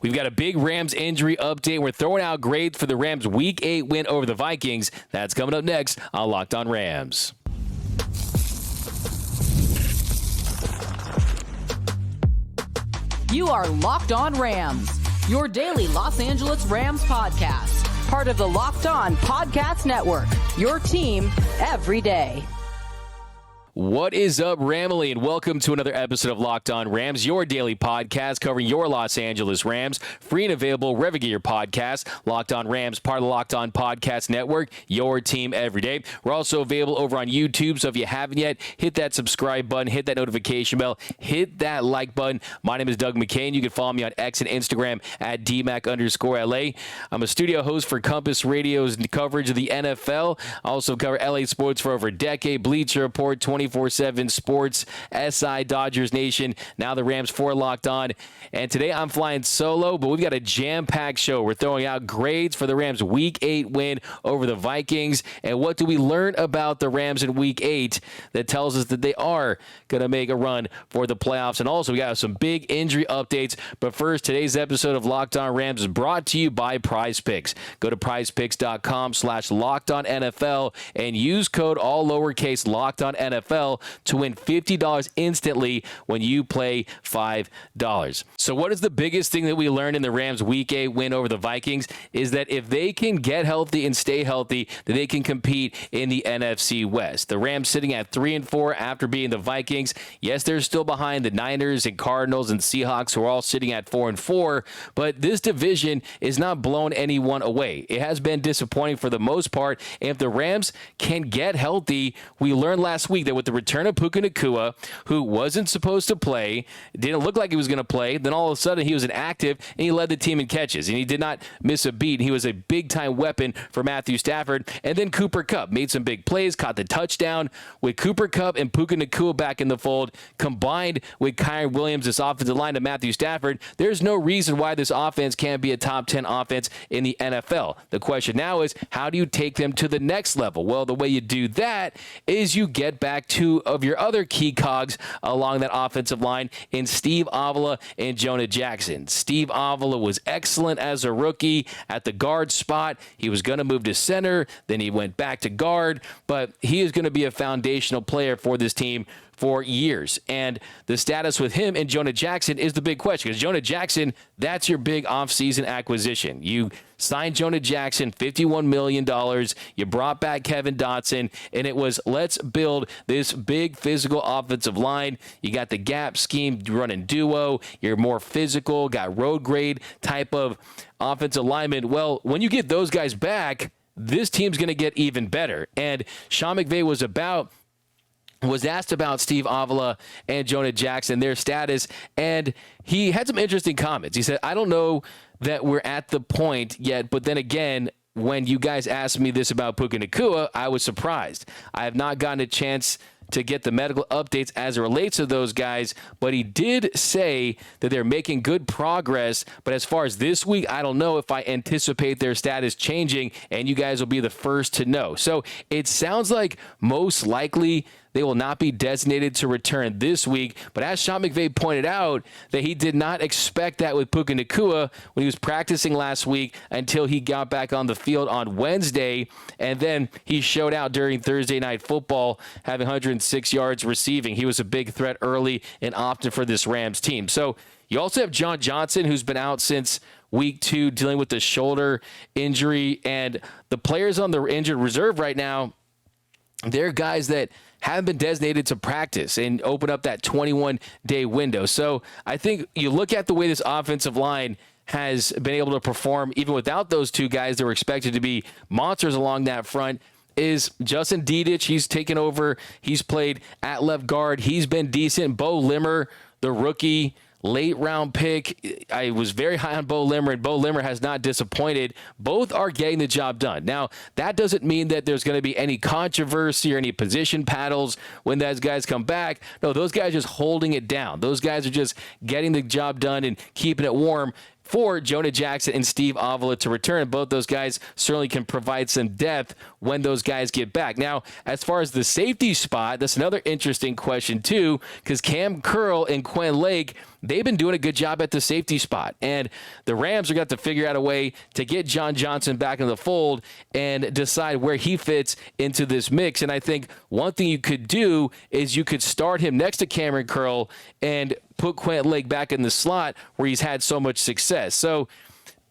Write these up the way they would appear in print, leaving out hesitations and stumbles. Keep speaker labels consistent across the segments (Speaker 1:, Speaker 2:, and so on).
Speaker 1: We've got a big Rams injury update. We're throwing out grades for the Rams' Week 8 win over the Vikings. That's coming up next on Locked On Rams.
Speaker 2: You are Locked On Rams, your daily Los Angeles Rams podcast. Part of the Locked On Podcast Network, your team every day.
Speaker 1: What is up, Ramily, and welcome to another episode of Locked On Rams, your daily podcast covering your Los Angeles Rams. Free and available wherever you get your podcasts. Locked On Rams, part of the Locked On Podcast Network, your team every day. We're also available over on YouTube, so if you haven't yet, hit that subscribe button, hit that notification bell, hit that like button. My name is Doug McCain. You can follow me on X and Instagram at DMAC_LA. I'm a studio host for Compass Radio's coverage of the NFL. I also cover LA sports for over a decade. Bleacher Report, 24/7 Sports, SI, Dodgers Nation, now the Rams for Locked On. And today I'm flying solo, but we've got a jam-packed show. We're throwing out grades for the Rams' Week 8 win over the Vikings. And what do we learn about the Rams in Week 8 that tells us that they are going to make a run for the playoffs? And also, we got some big injury updates. But first, today's episode of Locked On Rams is brought to you by Prize Picks. Go to prizepicks.com/LockedOnNFL and use code all lowercase LockedOnNFL to win $50 instantly when you play $5. So what is the biggest thing that we learned in the Rams' Week 8 win over the Vikings is that if they can get healthy and stay healthy, then they can compete in the NFC West. The Rams sitting at 3-4 after beating the Vikings. Yes, they're still behind the Niners and Cardinals and Seahawks, who are all sitting at 4-4, but this division is not blown anyone away. It has been disappointing for the most part, and if the Rams can get healthy, we learned last week that with the return of Puka Nacua, who wasn't supposed to play, didn't look like he was going to play, then all of a sudden he was inactive and he led the team in catches, and he did not miss a beat. He was a big-time weapon for Matthew Stafford. And then Cooper Kupp made some big plays, caught the touchdown. With Cooper Kupp and Puka Nacua back in the fold, combined with Kyren Williams, this offensive line of Matthew Stafford, there's no reason why this offense can't be a top 10 offense in the NFL. The question now is, how do you take them to the next level? Well, the way you do that is you get back two of your other key cogs along that offensive line in Steve Avila and Jonah Jackson. Steve Avila was excellent as a rookie at the guard spot. He was going to move to center, then he went back to guard, but he is going to be a foundational player for this team for years. And the status with him and Jonah Jackson is the big question, because Jonah Jackson, that's your big offseason acquisition. You signed Jonah Jackson, $51 million. You brought back Kevin Dotson, and it was, let's build this big physical offensive line. You got the gap scheme running duo. You're more physical, got road grade type of offensive lineman. Well, when you get those guys back, this team's going to get even better. And Sean McVay was asked about Steve Avila and Jonah Jackson, their status, and he had some interesting comments. He said, I don't know that we're at the point yet, but then again, when you guys asked me this about Puka Nacua, I was surprised. I have not gotten a chance to get the medical updates as it relates to those guys, but he did say that they're making good progress. But as far as this week, I don't know if I anticipate their status changing, and you guys will be the first to know. So it sounds like most likely they will not be designated to return this week. But as Sean McVay pointed out, that he did not expect that with Puka Nacua when he was practicing last week until he got back on the field on Wednesday. And then he showed out during Thursday Night Football, having 106 yards receiving. He was a big threat early and often for this Rams team. So you also have John Johnson, who's been out since week 2, dealing with the shoulder injury. And the players on the injured reserve right now, they're guys that haven't been designated to practice and open up that 21-day window. So I think you look at the way this offensive line has been able to perform even without those two guys that were expected to be monsters along that front. Is Justin Dedich. He's taken over. He's played at left guard. He's been decent. Bo Limmer, the rookie, late round pick. I was very high on Bo Limmer, and Bo Limmer has not disappointed. Both are getting the job done. Now, that doesn't mean that there's going to be any controversy or any position paddles when those guys come back. No, those guys are just holding it down. Those guys are just getting the job done and keeping it warm for Jonah Jackson and Steve Avila to return. Both those guys certainly can provide some depth when those guys get back. Now, as far as the safety spot, that's another interesting question too, because Cam Curl and Quinn Lake, they've been doing a good job at the safety spot. And the Rams are going to have to figure out a way to get John Johnson back in the fold and decide where he fits into this mix. And I think one thing you could do is you could start him next to Cameron Curl and put Quentin Lake back in the slot where he's had so much success. So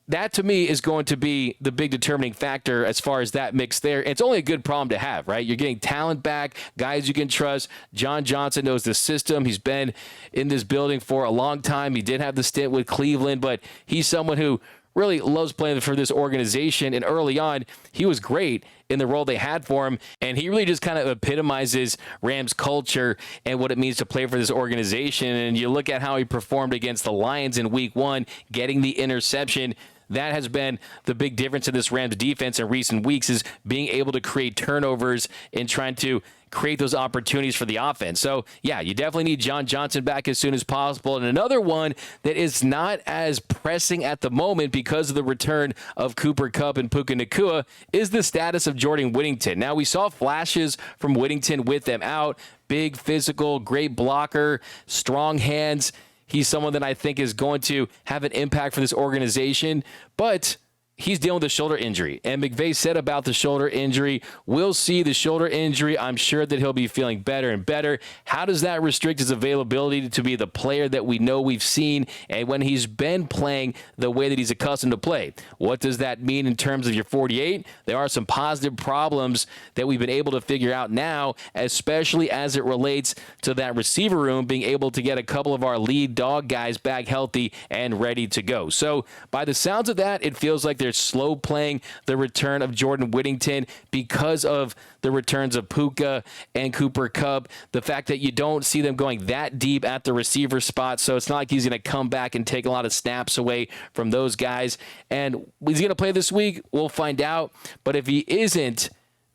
Speaker 1: that, to me, is going to be the big determining factor as far as that mix there. And it's only a good problem to have, right? You're getting talent back, guys you can trust. John Johnson knows the system. He's been in this building for a long time. He did have the stint with Cleveland, but he's someone who really loves playing for this organization. And early on, he was great in the role they had for him. And he really just kind of epitomizes Rams culture and what it means to play for this organization. And you look at how he performed against the Lions in week 1, getting the interception. That has been the big difference in this Rams defense in recent weeks, is being able to create turnovers and trying to create those opportunities for the offense. So, yeah, you definitely need John Johnson back as soon as possible. And another one that is not as pressing at the moment because of the return of Cooper Kupp and Puka Nacua is the status of Jordan Whitington. Now, we saw flashes from Whitington with them out. Big, physical, great blocker, strong hands. He's someone that I think is going to have an impact for this organization, but he's dealing with a shoulder injury. And McVay said about the shoulder injury, we'll see the shoulder injury. I'm sure that he'll be feeling better and better. How does that restrict his availability to be the player that we know we've seen and when he's been playing the way that he's accustomed to play? What does that mean in terms of your 48? There are some positive problems that we've been able to figure out now, especially as it relates to that receiver room, being able to get a couple of our lead dog guys back healthy and ready to go. So by the sounds of that, it feels like they're slow playing the return of Jordan Whitington because of the returns of Puka and Cooper Kupp. The fact that you don't see them going that deep at the receiver spot, so it's not like he's going to come back and take a lot of snaps away from those guys. And he's going to play this week. We'll find out. But if he isn't,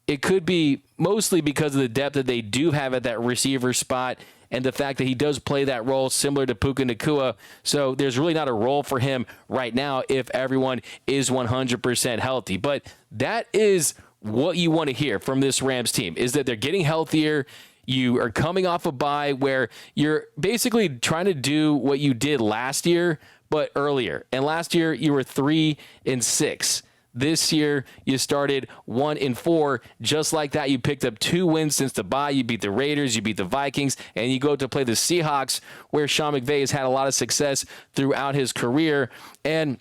Speaker 1: it could be mostly because of the depth that they do have at that receiver spot and the fact that he does play that role similar to Puka Nacua. So there's really not a role for him right now if everyone is 100% healthy. But that is what you want to hear from this Rams team, is that they're getting healthier. You are coming off a bye where you're basically trying to do what you did last year, but earlier. And last year you were 3-6. This year, you started 1-4. Just like that, you picked up 2 wins since the bye. You beat the Raiders, you beat the Vikings, and you go to play the Seahawks, where Sean McVay has had a lot of success throughout his career. And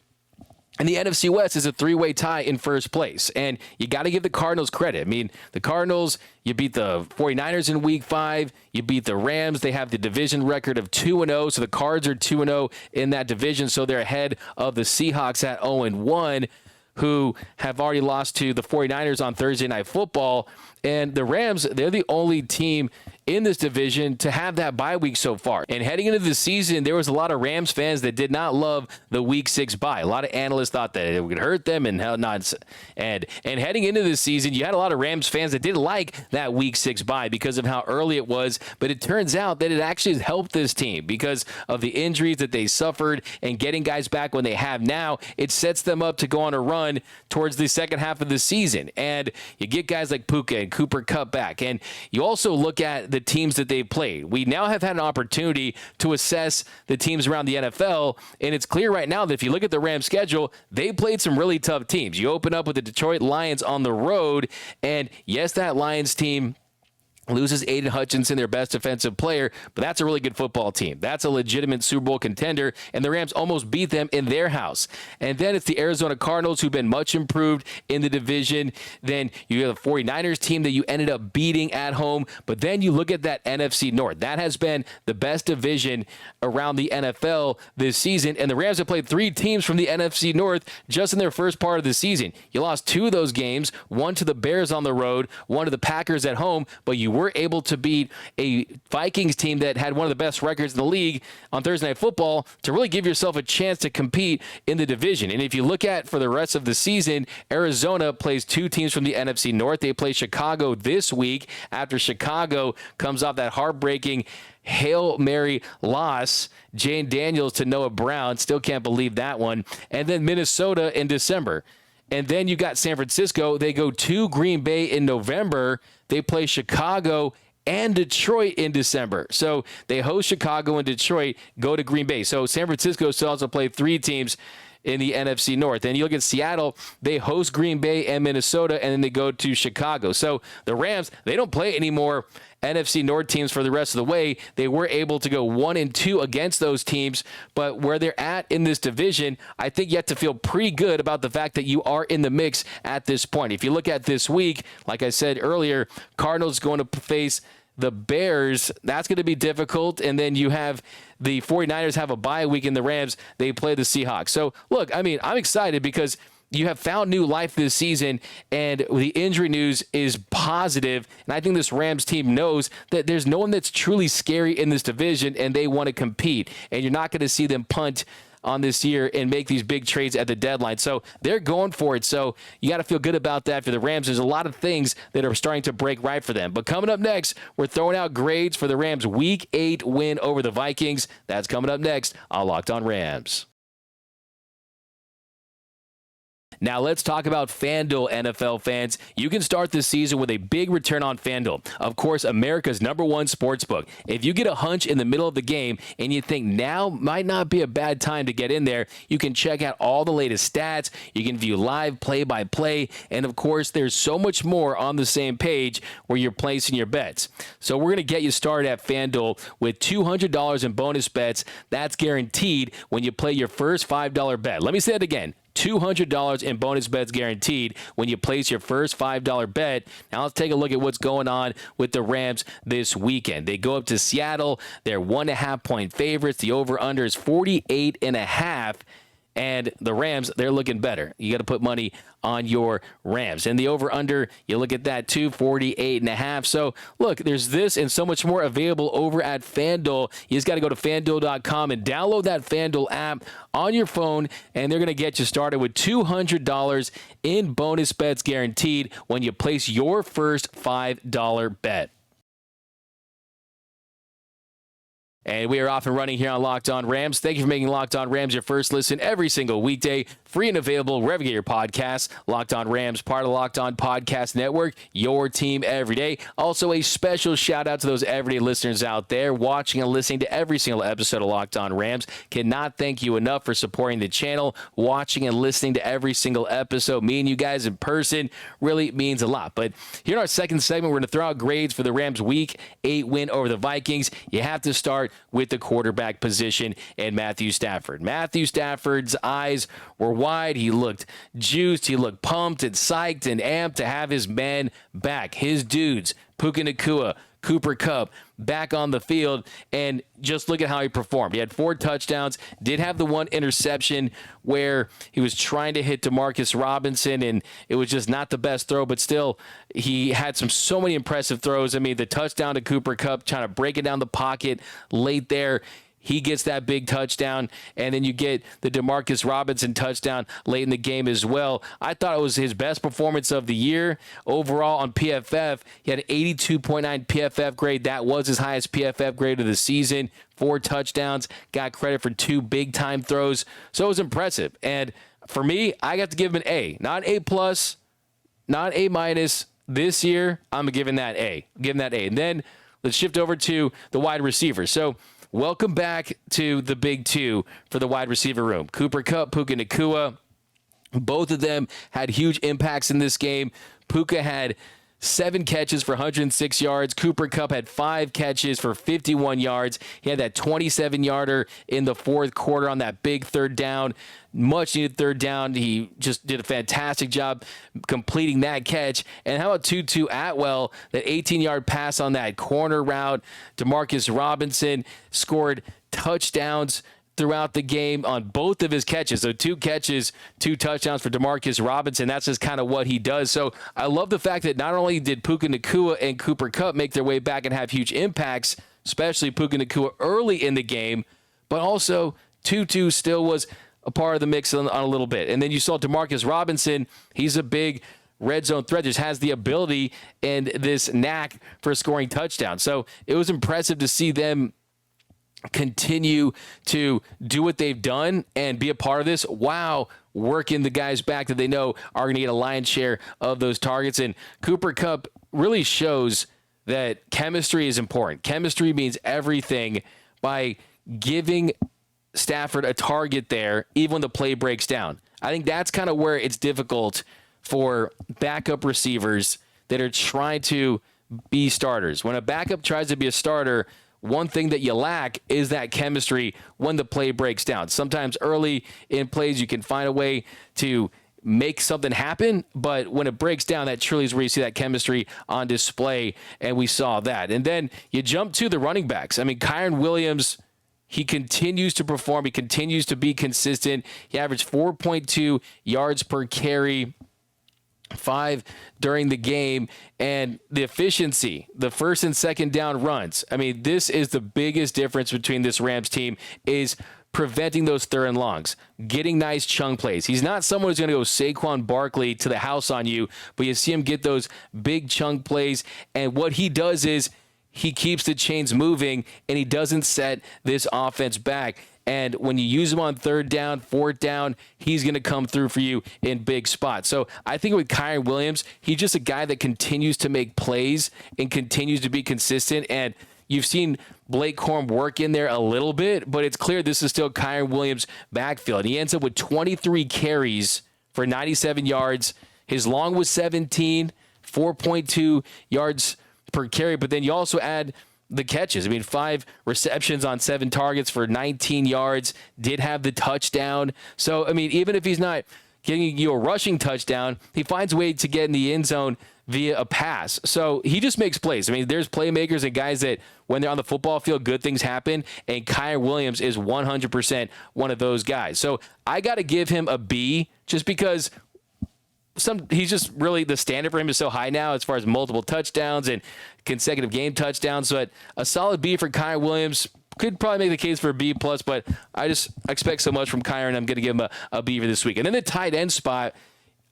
Speaker 1: the NFC West is a 3-way tie in first place. And you got to give the Cardinals credit. I mean, the Cardinals, you beat the 49ers in week 5. You beat the Rams. They have the division record of 2-0. So the Cards are 2-0 in that division. So they're ahead of the Seahawks at 0-1. Who have already lost to the 49ers on Thursday Night Football. And the Rams, they're the only team in this division to have that bye week so far. And heading into the season, there was a lot of Rams fans that did not love the week 6 bye. A lot of analysts thought that it would hurt them and hell not. And heading into this season, you had a lot of Rams fans that didn't like that week 6 bye because of how early it was. But it turns out that it actually has helped this team because of the injuries that they suffered and getting guys back when they have now. It sets them up to go on a run towards the second half of the season. And you get guys like Puka and Cooper Kupp back. And you also look at the teams that they've played. We now have had an opportunity to assess the teams around the NFL, and it's clear right now that if you look at the Rams schedule, they played some really tough teams. You open up with the Detroit Lions on the road, and yes, that Lions team loses Aiden Hutchinson, their best defensive player, but that's a really good football team. That's a legitimate Super Bowl contender, and the Rams almost beat them in their house. And then it's the Arizona Cardinals, who've been much improved in the division. Then you have the 49ers team that you ended up beating at home. But then you look at that NFC North. That has been the best division around the NFL this season, and the Rams have played 3 teams from the NFC North just in their first part of the season. You lost 2 of those games, one to the Bears on the road, one to the Packers at home, but you were able to beat a Vikings team that had one of the best records in the league on Thursday Night Football to really give yourself a chance to compete in the division. And if you look at for the rest of the season, Arizona plays 2 teams from the NFC North. They play Chicago this week after Chicago comes off that heartbreaking Hail Mary loss. Jane Daniels to Noah Brown. Still can't believe that one. And then Minnesota in December. And then you got San Francisco. They go to Green Bay in November. They play Chicago and Detroit in December. So they host Chicago and Detroit, go to Green Bay. So San Francisco still also play 3 teams in the NFC North. And you look at Seattle, they host Green Bay and Minnesota, and then they go to Chicago. So the Rams, they don't play any more NFC North teams for the rest of the way. They were able to go 1-2 against those teams, but where they're at in this division, I think you have to feel pretty good about the fact that you are in the mix at this point. If you look at this week, like I said earlier, Cardinals going to face the Bears. That's going to be difficult. And then you have the 49ers have a bye week, and the Rams, they play the Seahawks. So, look, I mean, I'm excited because you have found new life this season, and the injury news is positive. And I think this Rams team knows that there's no one that's truly scary in this division, and they want to compete. And you're not going to see them punt on this year and make these big trades at the deadline. So they're going for it. So you got to feel good about that for the Rams. There's a lot of things that are starting to break right for them. But coming up next, we're throwing out grades for the Rams' Week 8 win over the Vikings. That's coming up next on Locked On Rams. Now let's talk about FanDuel, NFL fans. You can start this season with a big return on FanDuel. Of course, America's #1 sportsbook. If you get a hunch in the middle of the game and you think now might not be a bad time to get in there, you can check out all the latest stats. You can view live play-by-play. And of course, there's so much more on the same page where you're placing your bets. So we're going to get you started at FanDuel with $200 in bonus bets. That's guaranteed when you play your first $5 bet. Let me say it again. $200 in bonus bets guaranteed when you place your first $5 bet. Now let's take a look at what's going on with the Rams this weekend. They go up to Seattle. They're 1.5-point favorites. The over-under is 48.5. And the Rams, they're looking better. You got to put money on your Rams. And the over-under, you look at that too, 48.5. So, look, there's this and so much more available over at FanDuel. You just got to go to FanDuel.com and download that FanDuel app on your phone, and they're going to get you started with $200 in bonus bets guaranteed when you place your first $5 bet. And we are off and running here on Locked On Rams. Thank you for making Locked On Rams your first listen every single weekday. Free and available wherever you get your podcasts. Locked On Rams, part of the Locked On Podcast Network, your team every day. Also, a special shout out to those everyday listeners out there watching and listening to every single episode of Locked On Rams. Cannot thank you enough for supporting the channel, watching and listening to every single episode. Me and you guys in person really means a lot. But here in our second segment, we're going to throw out grades for the Rams' Week 8 win over the Vikings. You have to start with the quarterback position and Matthew Stafford. Matthew Stafford's eyes were wide. He looked juiced. He looked pumped and psyched and amped to have his men back. His dudes, Puka Nacua, Cooper Kupp, back on the field, and just look at how he performed. He had 4 touchdowns, did have the 1 interception where he was trying to hit DeMarcus Robinson, and it was just not the best throw, but still, he had so many impressive throws. I mean, the touchdown to Cooper Kupp, trying to break it down the pocket late there. He gets that big touchdown, and then you get the DeMarcus Robinson touchdown late in the game as well. I thought it was his best performance of the year. Overall on PFF, he had an 82.9 PFF grade. That was his highest PFF grade of the season. 4 touchdowns, got credit for 2 big-time throws. So it was impressive. And for me, I got to give him an A. Not an A+, not an A-. This year, I'm giving that A. Give him that A. And then let's shift over to the wide receiver. So welcome back to the big 2 for the wide receiver room. Cooper Kupp, Puka Nacua, both of them had huge impacts in this game. Puka had 7 catches for 106 yards. Cooper Kupp had 5 catches for 51 yards. He had that 27-yarder in the fourth quarter on that big third down. Much needed third down. He just did a fantastic job completing that catch. And how about Tutu Atwell, that 18-yard pass on that corner route? DeMarcus Robinson scored touchdowns throughout the game on both of his catches. So 2 catches, 2 touchdowns for DeMarcus Robinson. That's just kind of what he does. So I love the fact that not only did Puka Nacua and Cooper Kupp make their way back and have huge impacts, especially Puka Nacua early in the game, but also Tutu still was a part of the mix on a little bit. And then you saw DeMarcus Robinson. He's a big red zone threat, just has the ability and this knack for scoring touchdowns. So it was impressive to see them continue to do what they've done and be a part of this. Wow. Working the guys back that they know are going to get a lion's share of those targets. And Cooper Kupp really shows that chemistry is important. Chemistry means everything by giving Stafford a target there, even when the play breaks down. I think that's kind of where it's difficult for backup receivers that are trying to be starters. When a backup tries to be a starter, one thing that you lack is that chemistry when the play breaks down. Sometimes early in plays, you can find a way to make something happen, but when it breaks down, that truly is where you see that chemistry on display, and we saw that. And then you jump to the running backs. I mean, Kyren Williams, he continues to perform. He continues to be consistent. He averaged 4.2 yards per carry, 5 during the game, and the efficiency, the first and second down runs. I mean, this is the biggest difference between this Rams team is preventing those third and longs, getting nice chunk plays. He's not someone who's going to go Saquon Barkley to the house on you, but you see him get those big chunk plays, and what he does is he keeps the chains moving, and he doesn't set this offense back. And when you use him on third down, fourth down, he's going to come through for you in big spots. So I think with Kyren Williams, he's just a guy that continues to make plays and continues to be consistent. And you've seen Blake Corum work in there a little bit, but it's clear this is still Kyren Williams' backfield. And he ends up with 23 carries for 97 yards. His long was 17, 4.2 yards per carry. But then you also add the catches. I mean, 5 receptions on 7 targets for 19 yards, did have the touchdown. So, I mean, even if he's not getting you a rushing touchdown, he finds a way to get in the end zone via a pass. So he just makes plays. I mean, there's playmakers and guys that when they're on the football field, good things happen. And Kyren Williams is 100% one of those guys. So I got to give him a B just because he's just really, the standard for him is so high now as far as multiple touchdowns and consecutive game touchdowns. But a solid B for Kyren Williams. Could probably make the case for a B+, but I just expect so much from Kyren. I'm going to give him a B for this week. And then the tight end spot,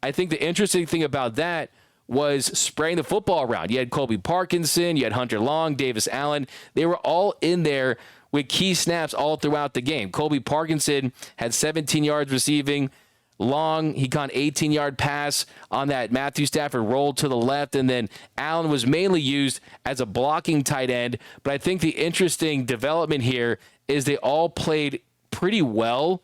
Speaker 1: I think the interesting thing about that was spraying the football around. You had Colby Parkinson, you had Hunter Long, Davis Allen. They were all in there with key snaps all throughout the game. Colby Parkinson had 17 yards receiving. Long, he caught an 18-yard pass on that Matthew Stafford roll to the left, and then Allen was mainly used as a blocking tight end. But I think the interesting development here is they all played pretty well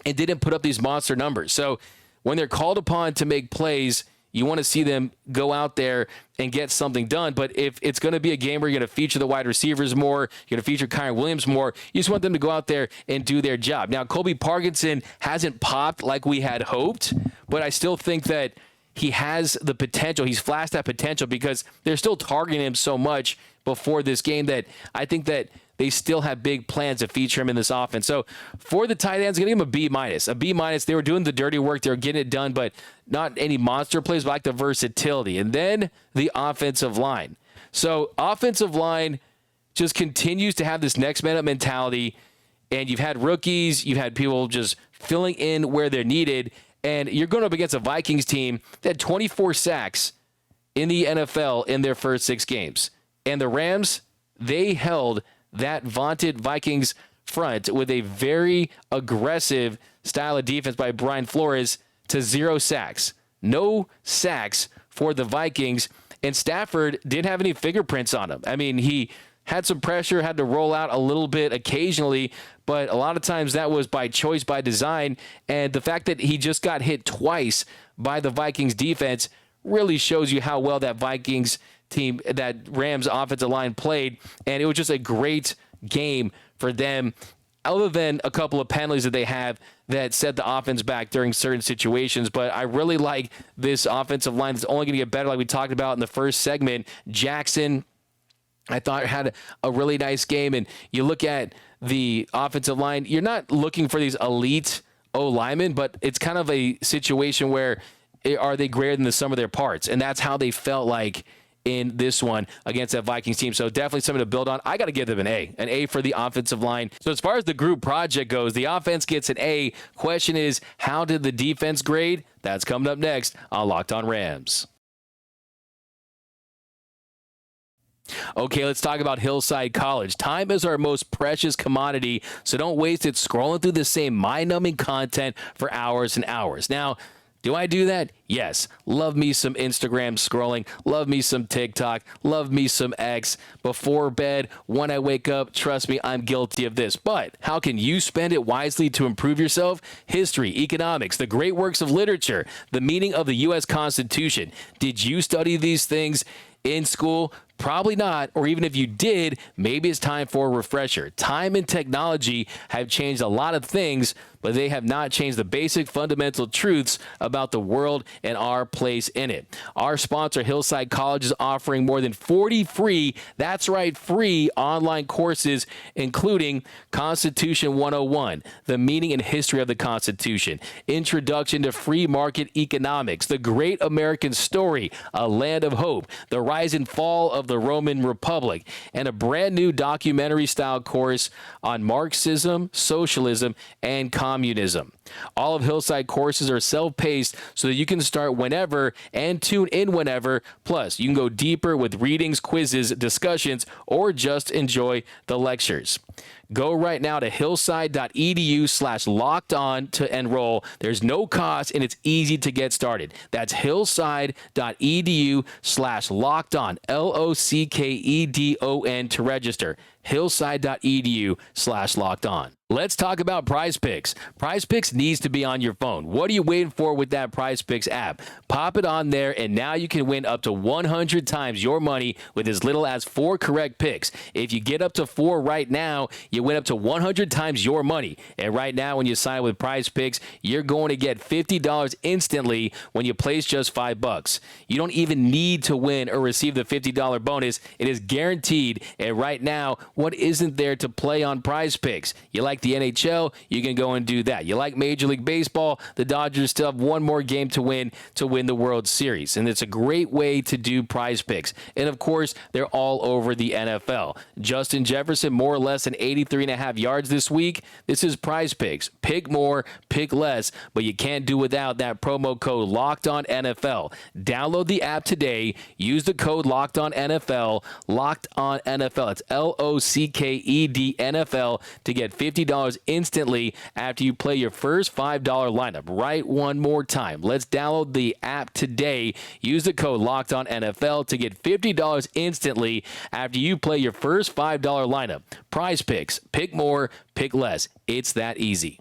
Speaker 1: and didn't put up these monster numbers. So when they're called upon to make plays, you want to see them go out there and get something done. But if it's going to be a game where you're going to feature the wide receivers more, you're going to feature Kyren Williams more, you just want them to go out there and do their job. Now, Colby Parkinson hasn't popped like we had hoped, but I still think that he has the potential. He's flashed that potential because they're still targeting him so much before this game that I think that they still have big plans to feature him in this offense. So for the tight ends, I'm going to give him a B-. A B-. They were doing the dirty work. They were getting it done, but not any monster plays, but like the versatility. And then the offensive line. So offensive line just continues to have this next man up mentality. And you've had rookies. You've had people just filling in where they're needed. And you're going up against a Vikings team that had 24 sacks in the NFL in their first 6 games. And the Rams, they held that vaunted Vikings front with a very aggressive style of defense by Brian Flores to 0 sacks. No sacks for the Vikings. And Stafford didn't have any fingerprints on him. I mean, he had some pressure, had to roll out a little bit occasionally, but a lot of times that was by choice, by design. And the fact that he just got hit twice by the Vikings defense really shows you how well that Vikings team, that Rams offensive line played. And it was just a great game for them, other than a couple of penalties that they have that set the offense back during certain situations. But I really like this offensive line. It's only going to get better, like we talked about in the first segment. Jackson, I thought, had a really nice game. And you look at the offensive line, you're not looking for these elite O-linemen, but it's kind of a situation where are they greater than the sum of their parts? And that's how they felt like in this one against that Vikings team. So definitely something to build on. I got to give them an A for the offensive line. So as far as the group project goes, the offense gets an A. Question is, how did the defense grade? That's coming up next on Locked On Rams. Okay, let's talk about Hillside College. Time is our most precious commodity, so don't waste it scrolling through the same mind-numbing content for hours and hours. Now, do I do that? Yes. Love me some Instagram scrolling. Love me some TikTok. Love me some X. Before bed, when I wake up, trust me, I'm guilty of this. But how can you spend it wisely to improve yourself? History, economics, the great works of literature, the meaning of the U.S. Constitution. Did you study these things in school? Probably not, or even if you did, maybe it's time for a refresher. Time and technology have changed a lot of things, but they have not changed the basic fundamental truths about the world and our place in it. Our sponsor, Hillside College, is offering more than 40 free, that's right, free online courses, including Constitution 101, the meaning and history of the Constitution, Introduction to Free Market Economics, The Great American Story, A Land of Hope, The Rise and Fall of the Roman Republic, and a brand new documentary-style course on Marxism, socialism, and communism. All of Hillside courses are self-paced so that you can start whenever and tune in whenever. Plus, you can go deeper with readings, quizzes, discussions, or just enjoy the lectures. Go right now to hillside.edu/locked-on to enroll. There's no cost, and it's easy to get started. That's hillside.edu/locked-on, LOCKEDON to register. hillside.edu/locked-on. Let's talk about Prize Picks. Prize Picks needs to be on your phone. What are you waiting for with that Prize Picks app? Pop it on there, and now you can win up to 100 times your money with as little as 4 correct picks. If you get up to 4 right now, you win up to 100 times your money. And right now, when you sign up with Prize Picks, you're going to get $50 instantly when you place just $5. You don't even need to win or receive the $50 bonus. It is guaranteed. And right now, what isn't there to play on Prize Picks? You like the NHL, you can go and do that. You like Major League Baseball, the Dodgers still have one more game to win the World Series. And it's a great way to do Prize Picks. And of course, they're all over the NFL. Justin Jefferson, more or less than 83.5 yards this week. This is Prize Picks. Pick more, pick less, but you can't do without that promo code LOCKEDONNFL. Download the app today. Use the code LOCKEDONNFL, LOCKEDONNFL. It's LOCKEDNFL to get $50 instantly after you play your first $5 lineup. Right, one more time. Let's download the app today. Use the code LOCKEDONNFL to get $50 instantly after you play your first $5 lineup. Prize Picks. Pick more, pick less. It's that easy.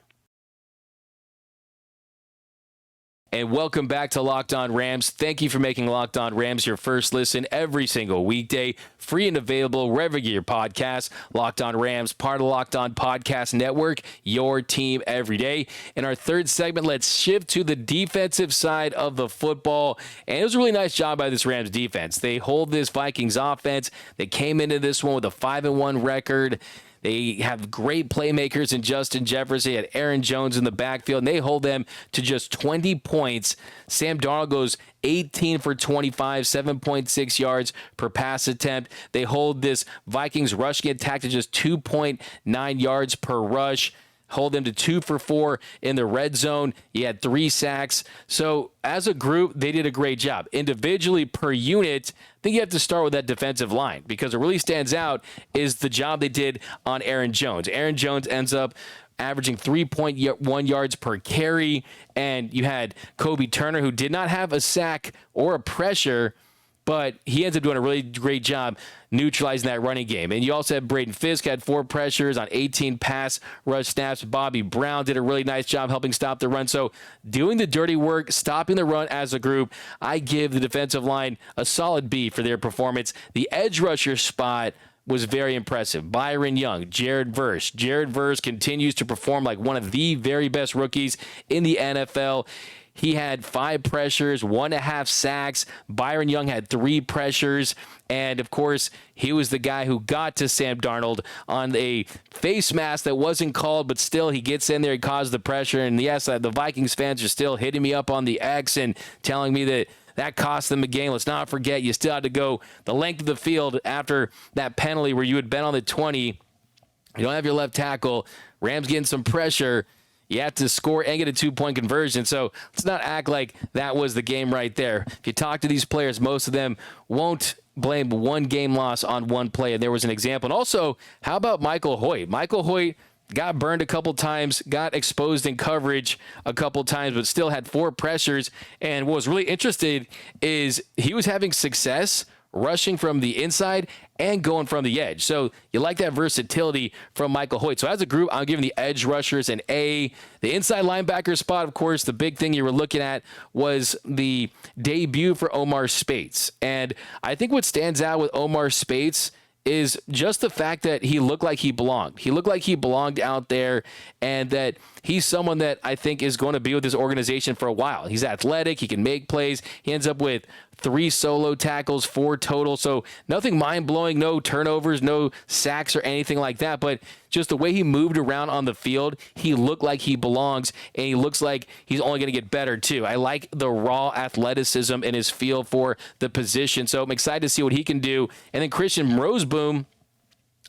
Speaker 1: And welcome back to Locked On Rams. Thank you for making Locked On Rams your first listen every single weekday. Free and available wherever you get your podcasts. Locked On Rams, part of the Locked On Podcast Network, your team every day. In our third segment, let's shift to the defensive side of the football. And it was a really nice job by this Rams defense. They hold this Vikings offense. They came into this one with a 5-1 record. They have great playmakers in Justin Jefferson and Aaron Jones in the backfield, and they hold them to just 20 points. Sam Darnold goes 18 for 25, 7.6 yards per pass attempt. They hold this Vikings rushing attack to just 2.9 yards per rush. Hold them to 2 for 4 in the red zone. He had 3 sacks. So as a group, they did a great job. Individually, per unit, I think you have to start with that defensive line because what really stands out is the job they did on Aaron Jones. Aaron Jones ends up averaging 3.1 yards per carry, and you had Kobe Turner, who did not have a sack or a pressure, but he ends up doing a really great job neutralizing that running game. And you also had Braden Fisk had 4 pressures on 18 pass rush snaps. Bobby Brown did a really nice job helping stop the run. So doing the dirty work, stopping the run as a group, I give the defensive line a solid B for their performance. The edge rusher spot was very impressive. Byron Young, Jared Verse. Jared Verse continues to perform like one of the very best rookies in the NFL. He had 5 pressures, 1.5 sacks. Byron Young had 3 pressures. And, of course, he was the guy who got to Sam Darnold on a face mask that wasn't called, but still he gets in there, he caused the pressure. And, yes, the Vikings fans are still hitting me up on the X and telling me that that cost them a game. Let's not forget, you still had to go the length of the field after that penalty where you had been on the 20. You don't have your left tackle. Rams getting some pressure. You have to score and get a 2-point conversion. So let's not act like that was the game right there. If you talk to these players, most of them won't blame one game loss on one play. And there was an example. And also, how about Michael Hoyt? Michael Hoyt got burned a couple times, got exposed in coverage a couple times, but still had 4 pressures. And what was really interesting is he was having success rushing from the inside and going from the edge. So you like that versatility from Michael Hoyt. So as a group, I'm giving the edge rushers an A. The inside linebacker spot, of course, the big thing you were looking at was the debut for Omar Speights. And I think what stands out with Omar Speights is just the fact that he looked like he belonged. He looked like he belonged out there, and that he's someone that I think is going to be with this organization for a while. He's athletic. He can make plays. He ends up with 3 solo tackles, 4 total. So nothing mind-blowing, no turnovers, no sacks or anything like that. But just the way he moved around on the field, he looked like he belongs, and he looks like he's only going to get better too. I like the raw athleticism in his feel for the position. So I'm excited to see what he can do. And then Christian Roseboom,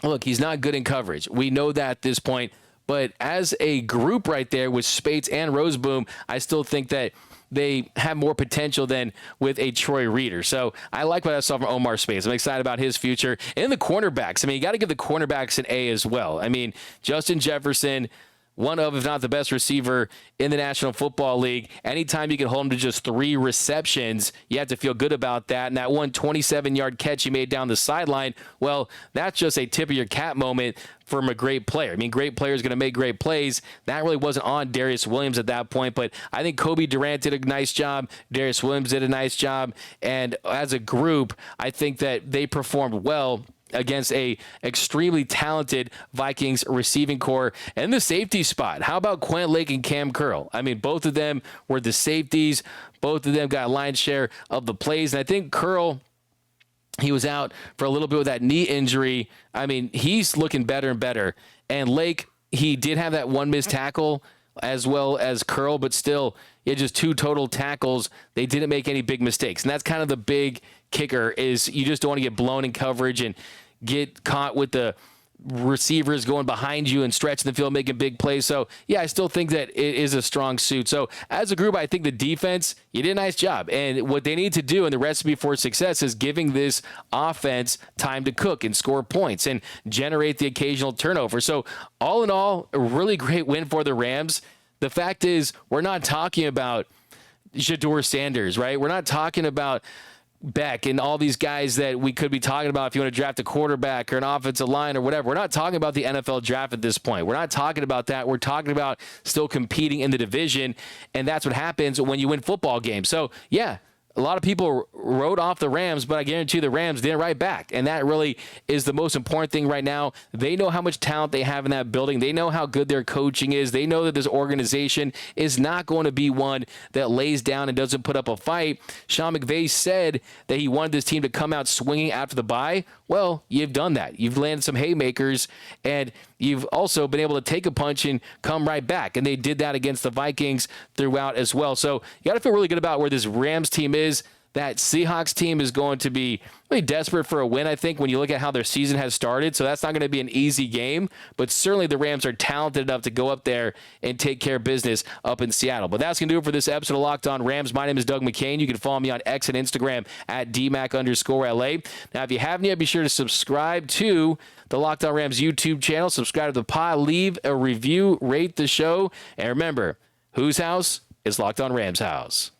Speaker 1: look, he's not good in coverage. We know that at this point. But as a group right there with Speights and Roseboom, I still think that they have more potential than with a Troy Reader. So I like what I saw from Omar Speights. I'm excited about his future. And the cornerbacks. I mean, you got to give the cornerbacks an A as well. I mean, Justin Jefferson, one of, if not the best receiver in the National Football League. Anytime you can hold him to just 3 receptions, you have to feel good about that. And that one 27-yard catch he made down the sideline, well, that's just a tip of your cap moment from a great player. I mean, great players going to make great plays. That really wasn't on Darius Williams at that point, but I think Kobe Durant did a nice job. Darius Williams did a nice job. And as a group, I think that they performed well against a extremely talented Vikings receiving core. And the safety spot, how about Quentin Lake and Cam Curl? I mean, both of them were the safeties. Both of them got a lion's share of the plays. And I think Curl, he was out for a little bit with that knee injury. I mean, he's looking better and better. And Lake, he did have that 1 missed tackle as well as Curl, but still, he had just 2 total tackles. They didn't make any big mistakes. And that's kind of the big kicker, is you just don't want to get blown in coverage and get caught with the receivers going behind you and stretching the field, making big plays. So, yeah, I still think that it is a strong suit. So, as a group, I think the defense, you did a nice job. And what they need to do, and the recipe for success, is giving this offense time to cook and score points and generate the occasional turnover. So, all in all, a really great win for the Rams. The fact is, we're not talking about Shedeur Sanders, right? We're not talking about Beck and all these guys that we could be talking about if you want to draft a quarterback or an offensive line or whatever. We're not talking about the NFL draft at this point. We're not talking about that. We're talking about still competing in the division, and that's what happens when you win football games. So, yeah, a lot of people wrote off the Rams, but I guarantee the Rams didn't write back. And that really is the most important thing right now. They know how much talent they have in that building. They know how good their coaching is. They know that this organization is not going to be one that lays down and doesn't put up a fight. Sean McVay said that he wanted this team to come out swinging after the bye. Well, you've done that. You've landed some haymakers, and you've also been able to take a punch and come right back. And they did that against the Vikings throughout as well. So you got to feel really good about where this Rams team is. That Seahawks team is going to be really desperate for a win, I think, when you look at how their season has started. So that's not going to be an easy game. But certainly the Rams are talented enough to go up there and take care of business up in Seattle. But that's going to do it for this episode of Locked On Rams. My name is Doug McCain. You can follow me on X and Instagram at DMac_LA. Now, if you haven't yet, be sure to subscribe to the Locked On Rams YouTube channel. Subscribe to the pod. Leave a review. Rate the show. And remember, whose house is Locked On Rams' house?